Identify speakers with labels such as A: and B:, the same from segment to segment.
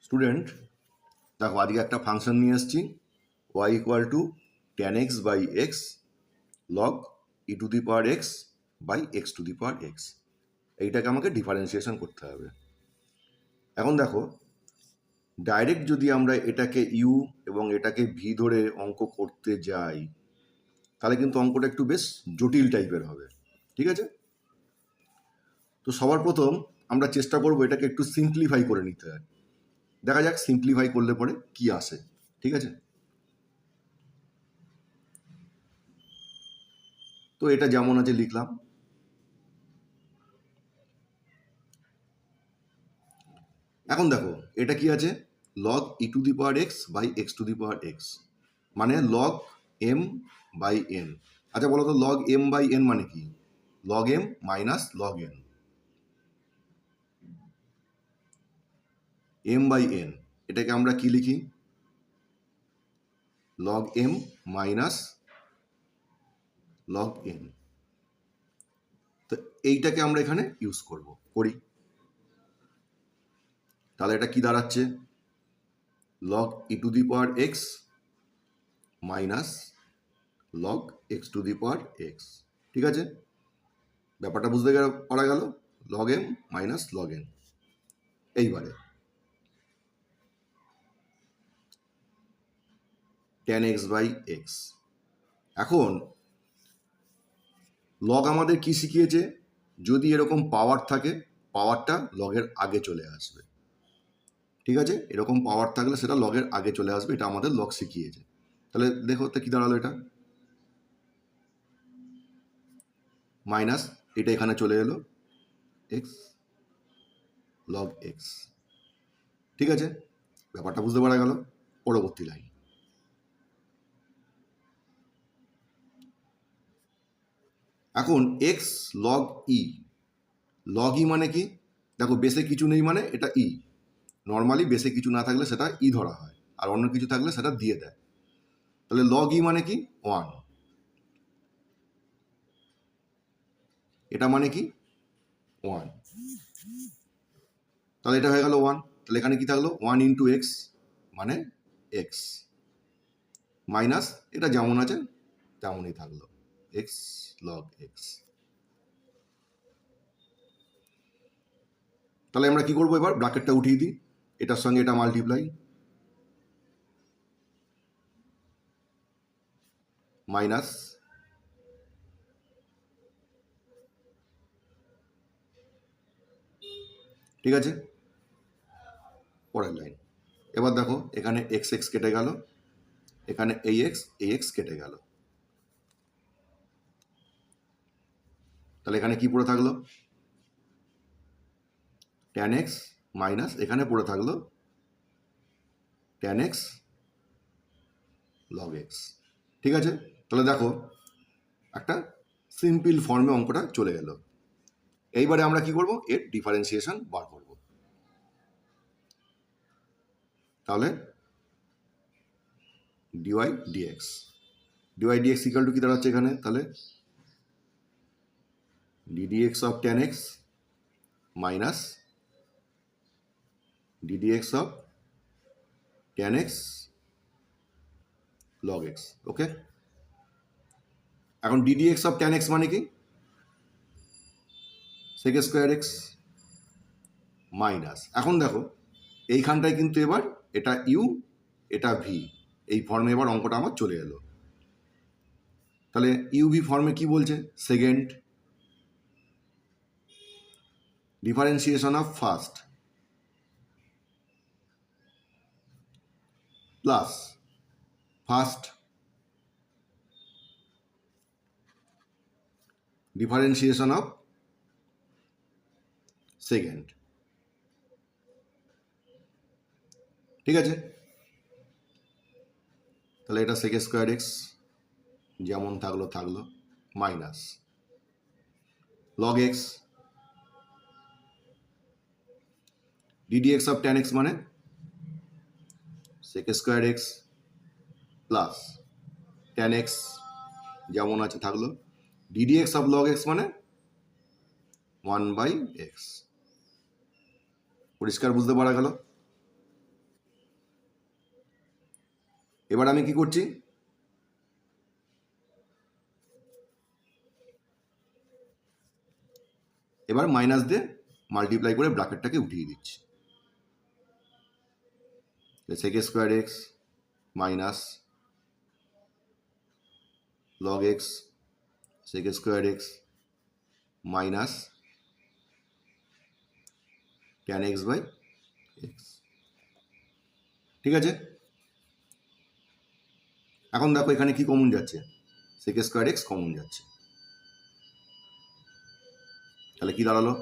A: Student দেখো আজকে একটা ফাংশন নিয়ে এসেছি y equal to tan x by x log e to the power x by x to the power x. এইটাকে আমাকে ডিফারেন্সিয়েশন করতে হবে। এখন দেখো ডাইরেক্ট যদি আমরা এটাকে ইউ এবং এটাকে ভি ধরে অঙ্ক করতে যাই তাহলে কিন্তু অঙ্কটা একটু বেশ জটিল টাইপের হবে, ঠিক আছে? তো সবার প্রথম আমরা চেষ্টা করবো এটাকে একটু সিম্পলিফাই করে নিতে হয়। দেখা যাক সিম্পলিফাই করলে পরে কি আসে, ঠিক আছে? তো এটা যেমন আছে লিখলাম। এখন দেখো এটা কি আছে, log e to the power x by x to the power x, মানে লগ এম বাই এন। আচ্ছা বলো তো লগ এম বাই এন মানে কি? Log m minus log n, m by n এটাকে আমরা কি লিখি? Log m minus log n. তো এইটাকে আমরা এখানে ইউজ করি। তাহলে এটা কি দাঁড়াচ্ছে? Log e to the power x minus log x to the power x, ঠিক আছে? ব্যাপারটা বুঝতে পারা গেল, log m minus log n. এইবারে tan x বাই এক্স। এখন লগ আমাদের কি শিখিয়েছে? যদি এরকম পাওয়ার থাকে পাওয়ারটা লগের আগে চলে আসবে, ঠিক আছে? এরকম পাওয়ার থাকলে সেটা লগের আগে চলে আসবে, এটা আমাদের লগ শিখিয়েছে। তাহলে দেখো তো কি দাঁড়ালো, এটা মাইনাস, এটা এখানে চলে এলো এক্স লগ এক্স, ঠিক আছে? ব্যাপারটা বুঝতে পারা গেল। পরবর্তী লাইন, এখন এক্স লগ ই। লগ ই মানে কি? দেখো বেসে কিছু নেই মানে এটা ই। নর্মালি বেসে কিছু না থাকলে সেটা ই ধরা হয়, আর অন্য কিছু থাকলে সেটা দিয়ে দেয়। তাহলে লগ ই মানে কি? 1। এটা মানে কি? 1। তাহলে এটা হয়ে গেল 1। তাহলে এখানে কি থাকলো? 1 ইন্টু এক্স মানে এক্স মাইনাস এটা যেমন আছে তেমনই থাকলো এক্স লগ এক্স। তাহলে আমরা কি করবো? এবার ব্র্যাকেটটা উঠিয়ে দিই, এটার সঙ্গে এটা মাল্টিপ্লাই, মাইনাস ঠিক আছে? পরের লাইন, এবার দেখো এখানে এক্স এক্স কেটে গেল, এখানে এই এক্স কেটে গেল। তাহলে এখানে কি পড়ে থাকলো? tan x মাইনাস এখানে পড়ে থাকলো tan x log x, ঠিক আছে? তাহলে দেখো একটা সিম্পল ফর্মে অঙ্কটা চলে গেল। এইবারে আমরা কি করব? এর ডিফারেন্সিয়েশন বার করব। তাহলে dy dx, dy dx equal to কি দাঁড়াচ্ছে এখানে? তাহলে d dx of tan x minus d dx of tan x log x, okay? এখন ডিডিএক্স অফ tan x মানে কি? sec স্কোয়ার এক্স মাইনাস, এখন দেখো এইখানটায় কিন্তু এবার এটা ইউ এটা ভি, এই ফর্মে এবার অঙ্কটা আমার চলে এলো। তাহলে ইউভি ফর্মে কি বলছে? Second differentiation of first plus first differentiation of second, ঠিক আছে? তাহলে এটা সেক স্কোয়ার এক্স যেমন থাকলো থাকলো minus log x d dx of tan x মানে sec square x plus tan x যেমন আছে থাকলো, ডিডিএক্স অফ log x মানে 1 বাই এক্স। পরিষ্কার বুঝতে পারা গেল? এবার আমি কি করছি, এবার মাইনাস দিয়ে মাল্টিপ্লাই করে ব্র্যাকেটটাকে উঠিয়ে দিচ্ছি। Sec square x minus log x sec square x minus tan x by x. ঠিক আছে, এখন দেখো এখানে কি কমন যাচ্ছে, সেক স্কোয়ার এক্স কমন যাচ্ছে, তাহলে কি দাঁড়ালো,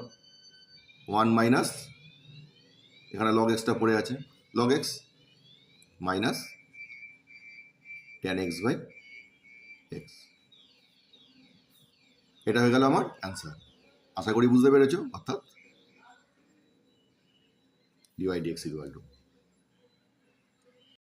A: 1 মাইনাস এখানে লগ এক্সটা পড়ে আছে, log x minus tan x by x. এটা হয়ে গেল আমার অ্যান্সার। আশা করি বুঝতে পেরেছো, অর্থাৎ dy dx =